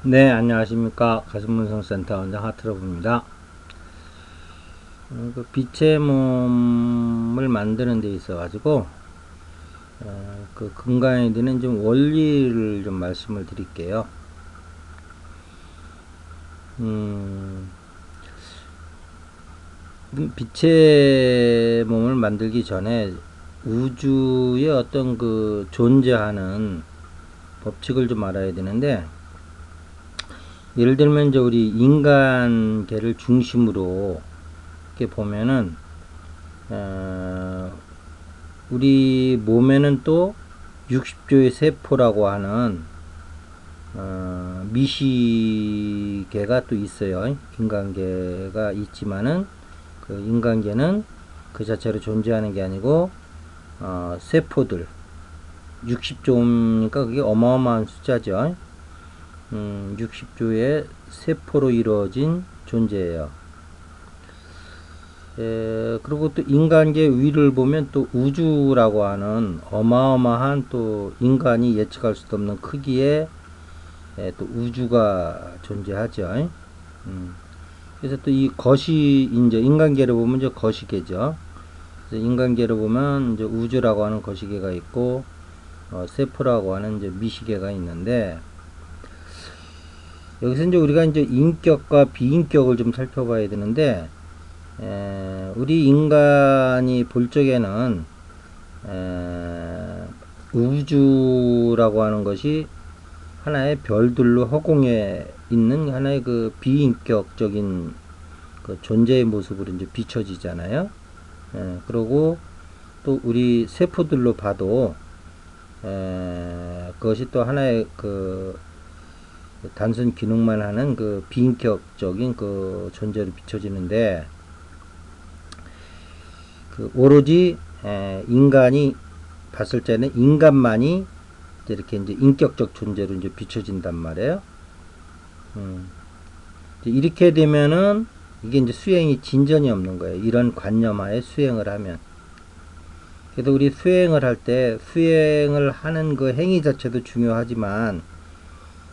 네, 안녕하십니까. 가슴문성센터 원장 하트러브입니다. 그 빛의 몸을 만드는 데 있어가지고, 그 근간에 드는 좀 원리를 좀 말씀을 드릴게요. 음, 빛의 몸을 만들기 전에 우주의 어떤 그 존재하는 법칙을 좀 알아야 되는데, 예를 들면 이제 우리 인간계를 중심으로 이렇게 보면은 우리 몸에는 또 60조의 세포라고 하는 미시계가 또 있어요. 인간계가 있지만은 그 인간계는 그 자체로 존재하는 게 아니고 세포들 60조니까 그게 어마어마한 숫자죠. 60조의 세포로 이루어진 존재예요. 그리고 또 인간계 위를 보면 또 우주라고 하는 어마어마한 또 인간이 예측할 수도 없는 크기의 또 우주가 존재하죠. 그래서 또 이 거시 이제 인간계를 보면 이제 거시계죠. 그래서 인간계를 보면 이제 우주라고 하는 거시계가 있고 세포라고 하는 이제 미시계가 있는데, 여기서 이제 우리가 이제 인격과 비인격을 좀 살펴봐야 되는데, 우리 인간이 볼 적에는 우주라고 하는 것이 하나의 별들로 허공에 있는 하나의 그 비인격적인 그 존재의 모습으로 이제 비춰지잖아요. 그리고 또 우리 세포들로 봐도 그것이 또 하나의 그 단순 기능만 하는 그 비인격적인 그 존재로 비춰지는데, 그 오로지 인간이 봤을 때는 인간만이 이렇게 이제 인격적 존재로 이제 비춰진단 말이에요. 이렇게 되면은 이게 이제 수행이 진전이 없는 거예요. 이런 관념하에 수행을 하면. 그래서 우리 수행을 할 때 수행을 하는 그 행위 자체도 중요하지만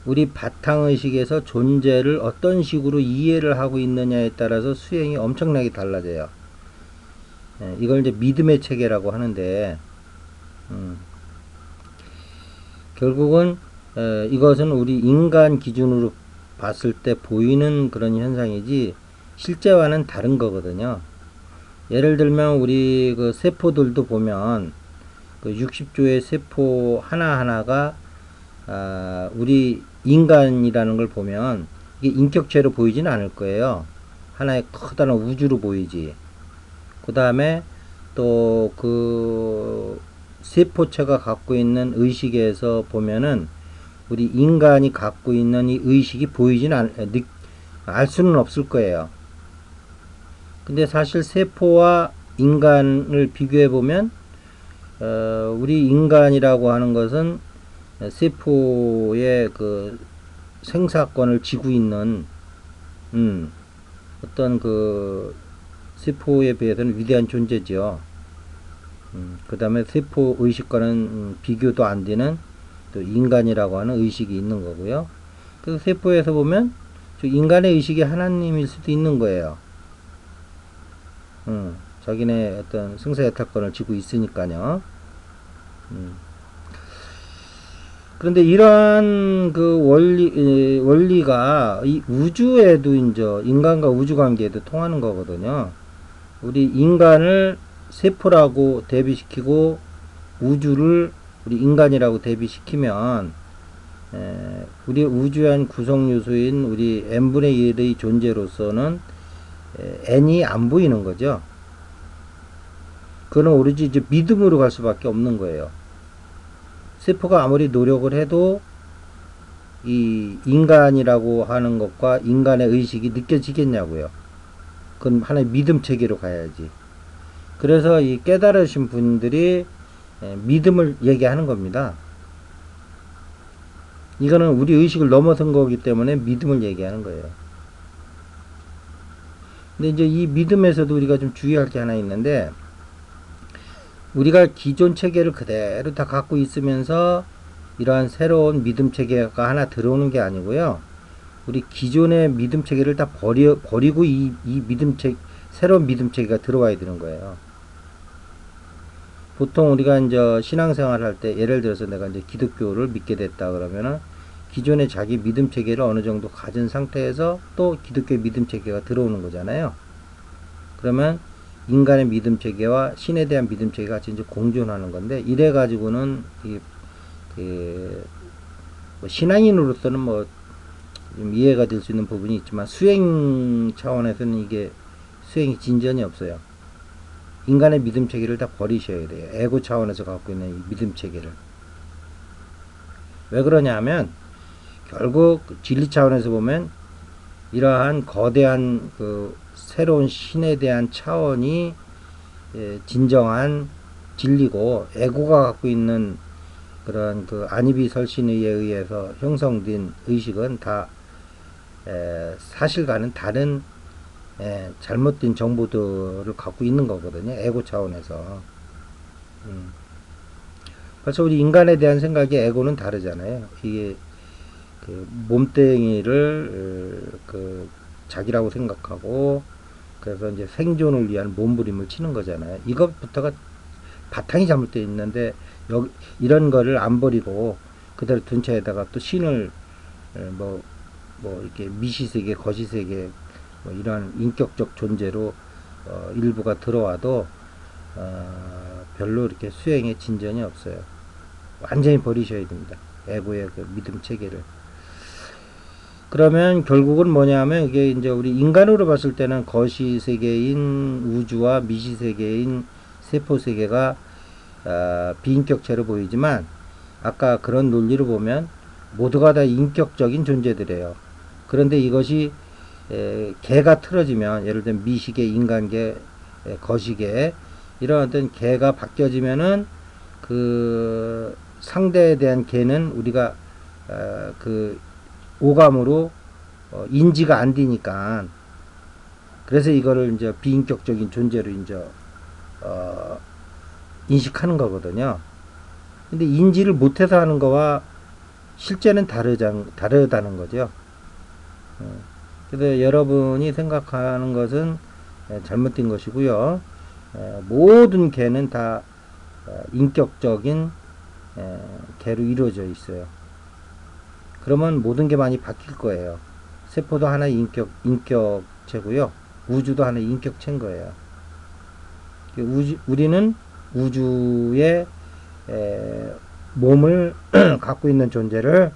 우리 바탕의식에서 존재를 어떤 식으로 이해를 하고 있느냐에 따라서 수행이 엄청나게 달라져요. 이걸 이제 믿음의 체계라고 하는데, 결국은 이것은 우리 인간 기준으로 봤을 때 보이는 그런 현상이지 실제와는 다른 거거든요. 예를 들면 우리 그 세포들도 보면 그 60조의 세포 하나하나가 우리 인간이라는 걸 보면 이게 인격체로 보이지는 않을 거예요. 하나의 커다란 우주로 보이지. 그 다음에 또 그 세포체가 갖고 있는 의식에서 보면은 우리 인간이 갖고 있는 이 의식이 보이지는 알 수는 없을 거예요. 근데 사실 세포와 인간을 비교해 보면 우리 인간이라고 하는 것은 세포의 그 생사권을 쥐고 있는 어떤 그 세포에 비해서는 위대한 존재죠. 그 다음에 세포 의식과는 비교도 안 되는 또 인간이라고 하는 의식이 있는 거고요. 그래서 세포에서 보면 인간의 의식이 하나님일 수도 있는 거예요. 자기네 어떤 승사여탈권을 쥐고 있으니까요. 그런데 이러한 그 원리가 이 우주에도 이제 인간과 우주 관계에도 통하는 거거든요. 우리 인간을 세포라고 대비시키고 우주를 우리 인간이라고 대비시키면 우리 우주의 한 구성 요소인 우리 n분의 1의 존재로서는 n이 안 보이는 거죠. 그거는 오로지 이제 믿음으로 갈 수밖에 없는 거예요. 세포가 아무리 노력을 해도 이 인간이라고 하는 것과 인간의 의식이 느껴지겠냐고요. 그건 하나의 믿음 체계로 가야지. 그래서 이 깨달으신 분들이 믿음을 얘기하는 겁니다. 이거는 우리 의식을 넘어선 거기 때문에 믿음을 얘기하는 거예요. 근데 이제 이 믿음에서도 우리가 좀 주의할 게 하나 있는데, 우리가 기존 체계를 그대로 다 갖고 있으면서 이러한 새로운 믿음 체계가 하나 들어오는 게 아니고요. 우리 기존의 믿음 체계를 다 버리고 이 믿음 새로운 믿음 체계가 들어와야 되는 거예요. 보통 우리가 이제 신앙생활 할 때 예를 들어서 내가 이제 기독교를 믿게 됐다 그러면은 기존의 자기 믿음 체계를 어느 정도 가진 상태에서 또 기독교의 믿음 체계가 들어오는 거잖아요. 그러면 인간의 믿음 체계와 신에 대한 믿음 체계가 같이 이제 공존하는 건데, 이래 가지고는 뭐 신앙인으로서는 뭐 좀 이해가 될 수 있는 부분이 있지만 수행 차원에서는 이게 수행이 진전이 없어요. 인간의 믿음 체계를 다 버리셔야 돼요. 에고 차원에서 갖고 있는 이 믿음 체계를. 왜 그러냐 하면 결국 진리 차원에서 보면 이러한 거대한 그 새로운 신에 대한 차원이 진정한 진리고, 에고가 갖고 있는 그런 그 안입이 설신에 의해서 형성된 의식은 다 사실과는 다른 잘못된 정보들을 갖고 있는 거거든요. 에고 차원에서. 벌써 우리 인간에 대한 생각이 에고는 다르잖아요. 이게 그 몸뚱이를 그 자기라고 생각하고, 그래서 이제 생존을 위한 몸부림을 치는 거잖아요. 이것부터가 바탕이 잘못되어 있는데, 이런 거를 안 버리고 그대로 둔 채에다가 또 신을 뭐 이렇게 미시세계, 거시세계 뭐 이런 인격적 존재로 일부가 들어와도 별로 이렇게 수행에 진전이 없어요. 완전히 버리셔야 됩니다. 에고의 그 믿음 체계를. 그러면 결국은 뭐냐면, 이게 이제 우리 인간으로 봤을 때는 거시세계인 우주와 미시세계인 세포세계가 비인격체로 보이지만, 아까 그런 논리로 보면 모두가 다 인격적인 존재들이에요. 그런데 이것이 개가 틀어지면, 예를 들면 미시계, 인간계, 거시계 이런 어떤 개가 바뀌어지면은 그 상대에 대한 개는 우리가 그 오감으로 인지가 안 되니까, 그래서 이거를 이제 비인격적인 존재로 이제 인식하는 거거든요. 근데 인지를 못해서 하는 거와 실제는 다르다는 거죠. 그래서 여러분이 생각하는 것은 잘못된 것이고요. 모든 개는 다 인격적인 개로 이루어져 있어요. 그러면 모든 게 많이 바뀔 거예요. 세포도 하나의 인격체고요. 우주도 하나의 인격체인 거예요. 우리는 우주의 몸을 갖고 있는 존재를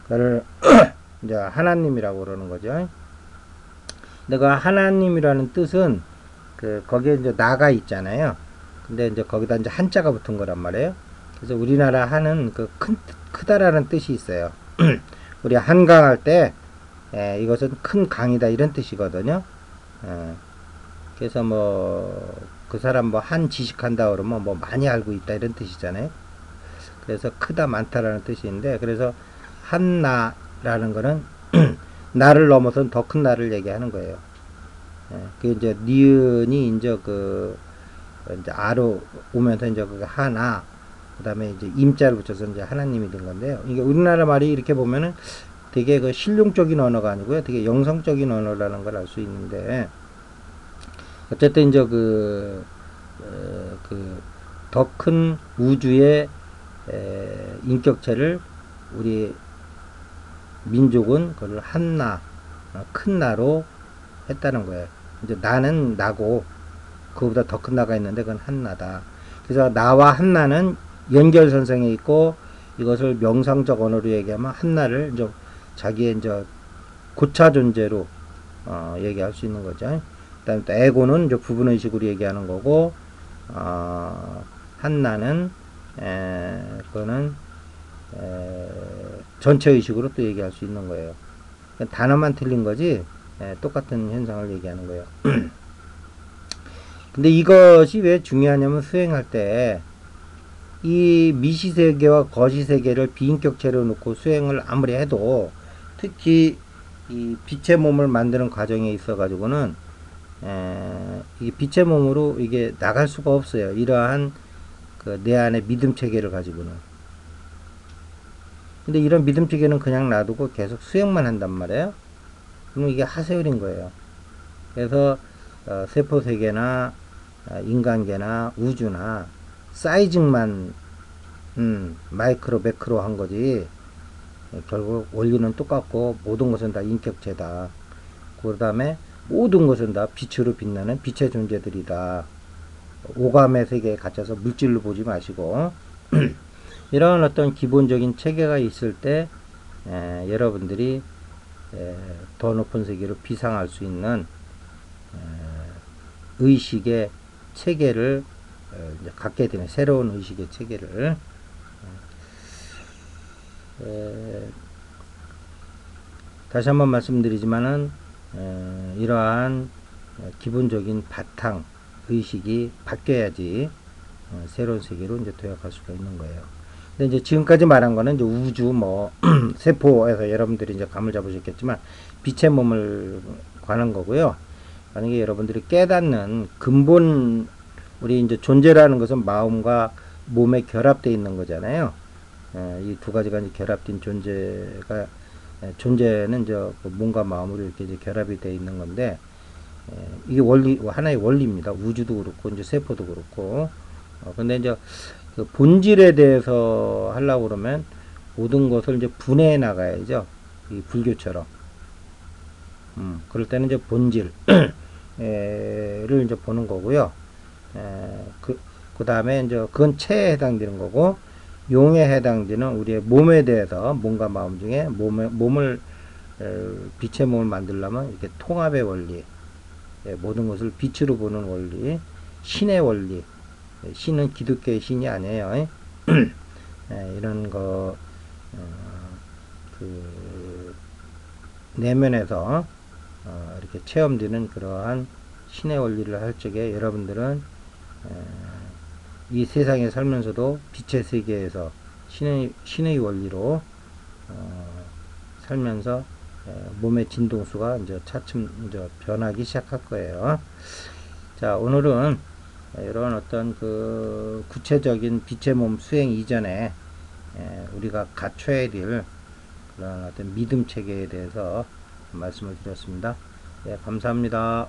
그를 이제 하나님이라고 그러는 거죠. 내가 하나님이라는 뜻은 거기에 이제 나가 있잖아요. 근데 이제 거기다 이제 한자가 붙은 거란 말이에요. 그래서 우리나라 한은 크다라는 뜻이 있어요. 우리 한강할 때 이것은 큰 강이다 이런 뜻이거든요. 그래서 뭐 그 사람 뭐 한 지식한다 그러면 뭐 많이 알고 있다 이런 뜻이잖아요. 그래서 크다 많다라는 뜻인데, 그래서 한나라는 거는 나를 넘어선 더 큰 나를 얘기하는 거예요. 그 이제 니은이 이제 이제 아로 오면서 이제 그 하나, 그 다음에 이제 임자를 붙여서 이제 하나님이 된 건데요. 이게 우리나라 말이 이렇게 보면은 되게 그 실용적인 언어가 아니고요, 되게 영성적인 언어라는 걸 알 수 있는데, 어쨌든 이제 더 큰 우주의 인격체를 우리 민족은 그걸 한나, 큰 나로 했다는 거예요. 이제 나는 나고 그거보다 더 큰 나가 있는데 그건 한나다. 그래서 나와 한나는 연결선상에 있고, 이것을 명상적 언어로 얘기하면 한나를 이제 자기의 이제 고차 존재로 얘기할 수 있는 거죠. 그다음에 또 에고는 이제 부분의식으로 얘기하는 거고, 한나는 그거는 전체 의식으로 또 얘기할 수 있는 거예요. 단어만 틀린 거지 똑같은 현상을 얘기하는 거예요. 근데 이것이 왜 중요하냐면, 수행할 때 이 미시세계와 거시세계를 비인격체로 놓고 수행을 아무리 해도, 특히 이 빛의 몸을 만드는 과정에 있어 가지고는 이 빛의 몸으로 이게 나갈 수가 없어요. 이러한 내 안의 믿음 체계를 가지고는. 근데 이런 믿음 체계는 그냥 놔두고 계속 수행만 한단 말이에요. 그러면 이게 하세율인 거예요. 그래서 세포 세계나 인간계나 우주나 사이징만 마이크로 매크로 한 거지. 결국 원리는 똑같고 모든 것은 다 인격체다. 그 다음에 모든 것은 다 빛으로 빛나는 빛의 존재들이다. 오감의 세계에 갇혀서 물질로 보지 마시고 이런 어떤 기본적인 체계가 있을 때 여러분들이 더 높은 세계로 비상할 수 있는 의식의 체계를 이제 갖게 되는 새로운 의식의 체계를 다시 한번 말씀드리지만은 이러한 기본적인 바탕 의식이 바뀌어야지 새로운 세계로 이제 도약할 수가 있는 거예요. 근데 이제 지금까지 말한 거는 이제 우주 뭐 세포에서 여러분들이 이제 감을 잡으셨겠지만 빛의 몸을 관한 거고요. 만약에 여러분들이 깨닫는 근본 우리 이제 존재라는 것은 마음과 몸에 결합되어 있는 거잖아요. 이 두 가지가 이제 결합된 존재가 존재는 이제 몸과 마음으로 이렇게 이제 결합이 되어 있는 건데 이게 원리 하나의 원리입니다. 우주도 그렇고 이제 세포도 그렇고. 근데 이제 그 본질에 대해서 하려고 그러면 모든 것을 이제 분해해 나가야죠. 이 불교처럼. 그럴 때는 이제 본질을 이제 보는 거고요. 그 다음에 이제 그건 체에 해당되는 거고, 용에 해당되는 우리의 몸에 대해서 몸과 마음 중에 몸을 빛의 몸을 만들려면 이렇게 통합의 원리, 모든 것을 빛으로 보는 원리, 신의 원리. 신은 기독교의 신이 아니에요. 이런 거 그 내면에서 이렇게 체험되는 그러한 신의 원리를 할 적에 여러분들은 이 세상에 살면서도 빛의 세계에서 신의 원리로 살면서 몸의 진동수가 이제 차츰 이제 변하기 시작할 거예요. 자, 오늘은 이런 어떤 그 구체적인 빛의 몸 수행 이전에 우리가 갖춰야 될 그런 어떤 믿음 체계에 대해서 말씀을 드렸습니다. 예, 감사합니다.